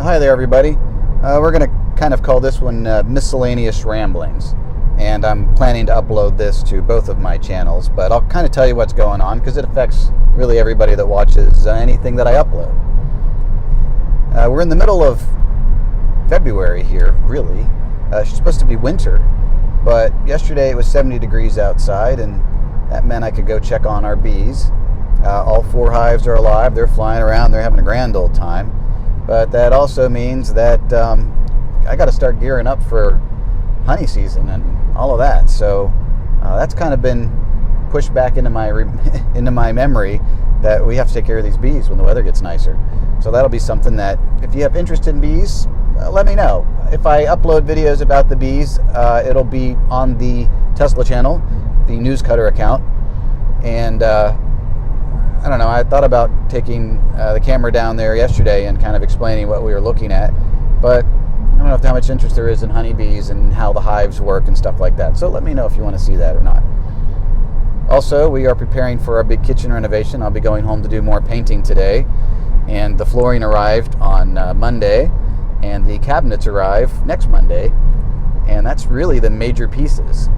Hi there, everybody. We're going to kind of call this one Miscellaneous Ramblings, and I'm planning to upload this to both of my channels, but I'll kind of tell you what's going on because it affects really everybody that watches anything that I upload. We're in the middle of February here, really. It's supposed to be winter, but yesterday it was 70 degrees outside, and that meant I could go check on our bees. All 4 hives are alive. They're flying around. They're having a grand old time. But that also means that I got to start gearing up for honey season and all of that. So that's kind of been pushed back into my memory that we have to take care of these bees when the weather gets nicer. So that'll be something that if you have interest in bees, let me know. If I upload videos about the bees, it'll be on the Tesla channel, the Newscutter account, and I don't know, I thought about taking the camera down there yesterday and kind of explaining what we were looking at, but I don't know how much interest there is in honeybees and how the hives work and stuff like that. So let me know if you want to see that or not. Also, we are preparing for our big kitchen renovation. I'll be going home to do more painting today, and the flooring arrived on Monday, and the cabinets arrive next Monday, and that's really the major pieces.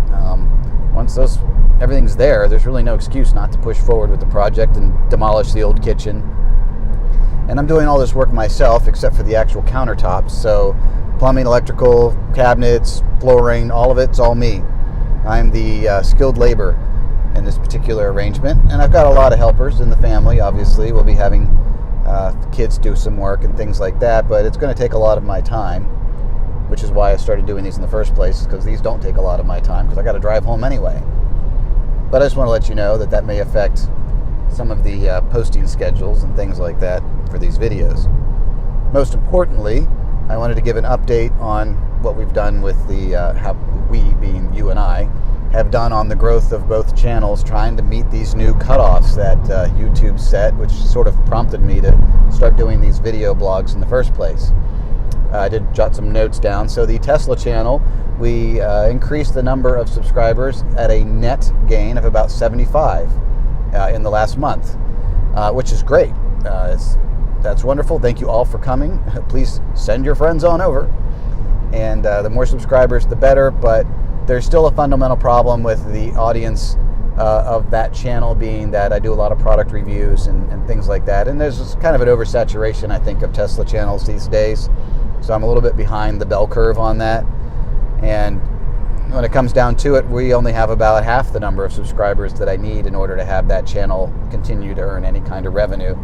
Once everything's there's really no excuse not to push forward with the project and demolish the old kitchen. And I'm doing all this work myself except for the actual countertops. So plumbing, electrical, cabinets, flooring, all of it's all me. I'm the skilled labor in this particular arrangement. And I've got a lot of helpers in the family, obviously. We'll be having kids do some work and things like that, but it's going to take a lot of my time, which is why I started doing these in the first place, because these don't take a lot of my time because I got to drive home anyway. But I just want to let you know that may affect some of the posting schedules and things like that for these videos. Most importantly, I wanted to give an update on what we've done with how we, being you and I, have done on the growth of both channels, trying to meet these new cutoffs that YouTube set, which sort of prompted me to start doing these video blogs in the first place. I did jot some notes down. So the Tesla channel, we increased the number of subscribers at a net gain of about 75 in the last month, which is great. That's wonderful. Thank you all for coming. Please send your friends on over. And the more subscribers, the better. But there's still a fundamental problem with the audience of that channel, being that I do a lot of product reviews and things like that. And there's kind of an oversaturation, I think, of Tesla channels these days. So I'm a little bit behind the bell curve on that. And when it comes down to it, we only have about half the number of subscribers that I need in order to have that channel continue to earn any kind of revenue.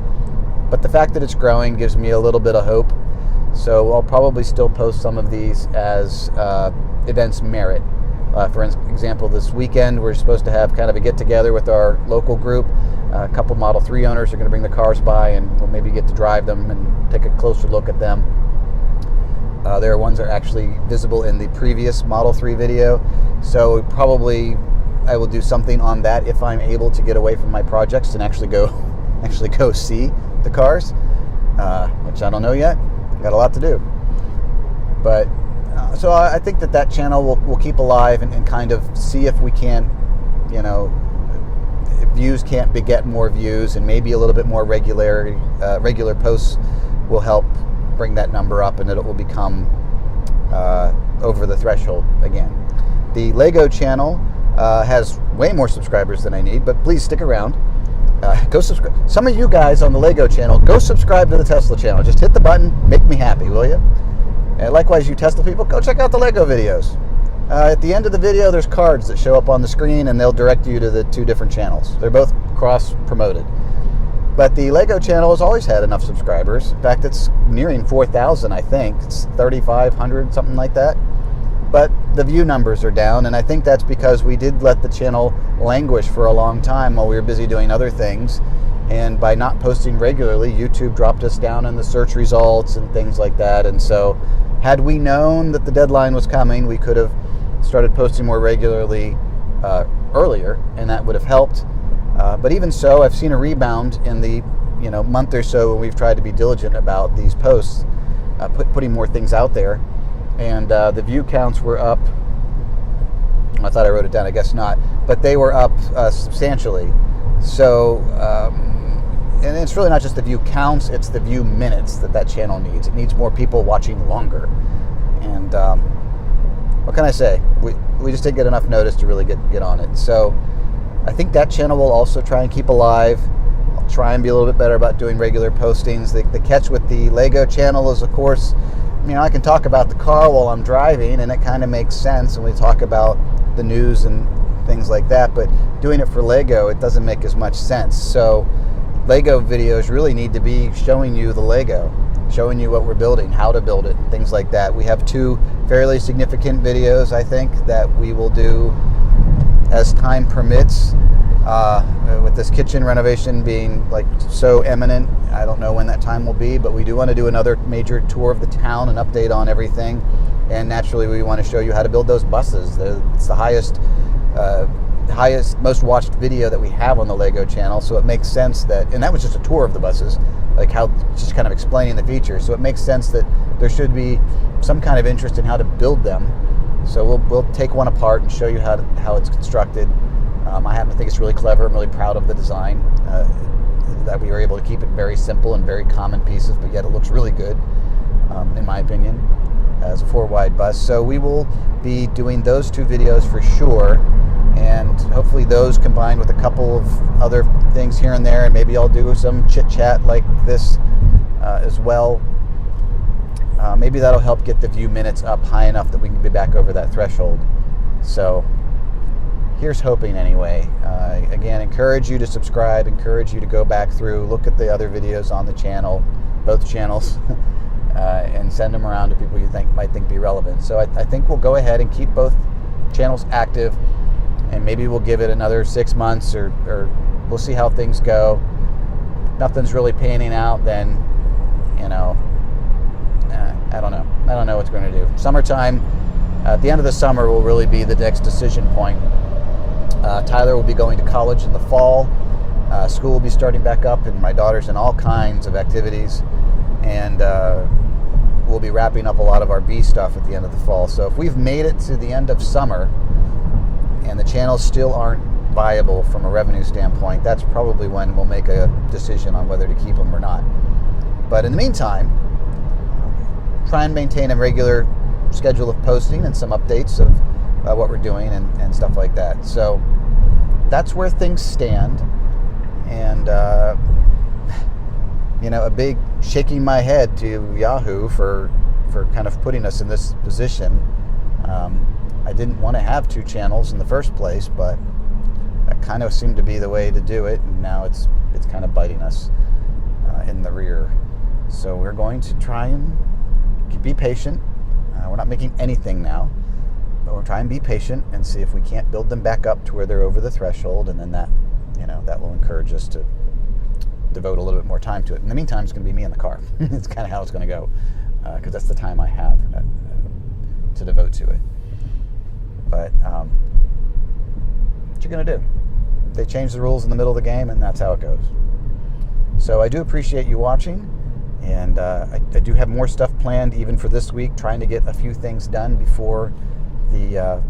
But the fact that it's growing gives me a little bit of hope. So I'll probably still post some of these as events merit. For example, this weekend we're supposed to have kind of a get-together with our local group. A couple Model 3 owners are going to bring the cars by, and we'll maybe get to drive them and take a closer look at them. There are ones that are actually visible in the previous Model 3 video, so probably I will do something on that if I'm able to get away from my projects and actually go see the cars, which I don't know yet. Got a lot to do, but so I think that channel will keep alive and kind of see if we can't, if views can't beget more views, and maybe a little bit more regular posts will help bring that number up, and it will become over the threshold again. The Lego channel has way more subscribers than I need, but please stick around. Go subscribe. Some of you guys on the Lego channel, go subscribe to the Tesla channel. Just hit the button, make me happy, will you? And likewise, you Tesla people, go check out the Lego videos. At the end of the video, there's cards that show up on the screen, and they'll direct you to the 2 different channels. They're both cross-promoted. But the Lego channel has always had enough subscribers. In fact, it's nearing 4,000, I think. It's 3,500, something like that. But the view numbers are down, and I think that's because we did let the channel languish for a long time while we were busy doing other things. And by not posting regularly, YouTube dropped us down in the search results and things like that. And so had we known that the deadline was coming, we could have started posting more regularly earlier, and that would have helped. But even so, I've seen a rebound in the month or so when we've tried to be diligent about these posts, putting more things out there. And the view counts were up. I thought I wrote it down, I guess not. But they were up substantially. So and it's really not just the view counts, it's the view minutes that channel needs. It needs more people watching longer. And what can I say? We just didn't get enough notice to really get on it. So I think that channel will also try and keep alive. I'll try and be a little bit better about doing regular postings. The catch with the Lego channel is, of course, I can talk about the car while I'm driving, and it kind of makes sense when we talk about the news and things like that. But doing it for Lego, it doesn't make as much sense. So Lego videos really need to be showing you the Lego, showing you what we're building, how to build it, things like that. We have 2 fairly significant videos, I think, that we will do as time permits. With this kitchen renovation being like so imminent, I don't know when that time will be, but we do want to do another major tour of the town and update on everything. And naturally, we want to show you how to build those buses. It's the highest, most watched video that we have on the Lego channel, so it makes sense that, and that was just a tour of the buses, like how, just kind of explaining the features. So it makes sense that there should be some kind of interest in how to build them. So we'll take one apart and show you how it's constructed. I happen to think it's really clever. I'm really proud of the design, that we were able to keep it very simple and very common pieces, but yet it looks really good, in my opinion, as a 4-wide bus. So we will be doing those 2 videos for sure, and hopefully those combined with a couple of other things here and there, and maybe I'll do some chit-chat like this as well. Maybe that'll help get the view minutes up high enough that we can be back over that threshold. So here's hoping anyway. Again, encourage you to subscribe, encourage you to go back through, look at the other videos on the channel, both channels, and send them around to people you might think be relevant. So I think we'll go ahead and keep both channels active, and maybe we'll give it another 6 months, or we'll see how things go. Nothing's really panning out, then, I don't know. I don't know what's going to do. Summertime, at the end of the summer will really be the next decision point. Tyler will be going to college in the fall. School will be starting back up, and my daughter's in all kinds of activities. And we'll be wrapping up a lot of our bee stuff at the end of the fall. So if we've made it to the end of summer and the channels still aren't viable from a revenue standpoint, that's probably when we'll make a decision on whether to keep them or not. But in the meantime, try and maintain a regular schedule of posting and some updates of what we're doing and stuff like that. So that's where things stand. And a big shaking my head to Yahoo for kind of putting us in this position. I didn't want to have 2 channels in the first place, but that kind of seemed to be the way to do it, and now it's kind of biting us in the rear. So we're going to try and be patient. We're not making anything now, but we'll try and be patient and see if we can't build them back up to where they're over the threshold, and then that will encourage us to devote a little bit more time to it. In the meantime, it's going to be me in the car. It's kind of how it's going to go, because that's the time I have to devote to it. But what you going to do? They change the rules in the middle of the game, and that's how it goes. So I do appreciate you watching, and I do have more stuff planned even for this week, trying to get a few things done before the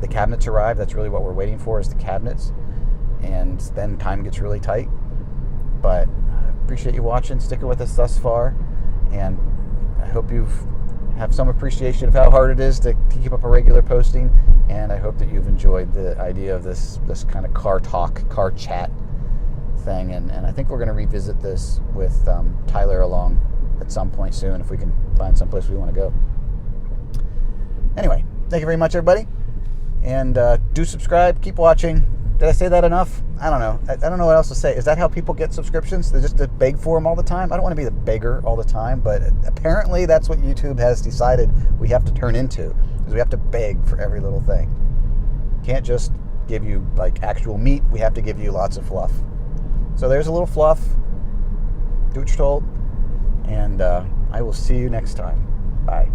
cabinets arrive. That's really what we're waiting for, is the cabinets, and then time gets really tight. But I appreciate you watching, sticking with us thus far, and I hope you have some appreciation of how hard it is to keep up a regular posting, and I hope that you've enjoyed the idea of this kind of car talk, car chat thing, and I think we're going to revisit this with Tyler along at some point soon, if we can find someplace we want to go. Anyway, thank you very much, everybody, and do subscribe, keep watching. Did I say that enough? I don't know. I don't know what else to say. Is that how people get subscriptions? They just to beg for them all the time? I don't want to be the beggar all the time, but apparently that's what YouTube has decided we have to turn into, is we have to beg for every little thing. Can't just give you like actual meat. We have to give you lots of fluff. So there's a little fluff. Do what you're told. And I will see you next time. Bye.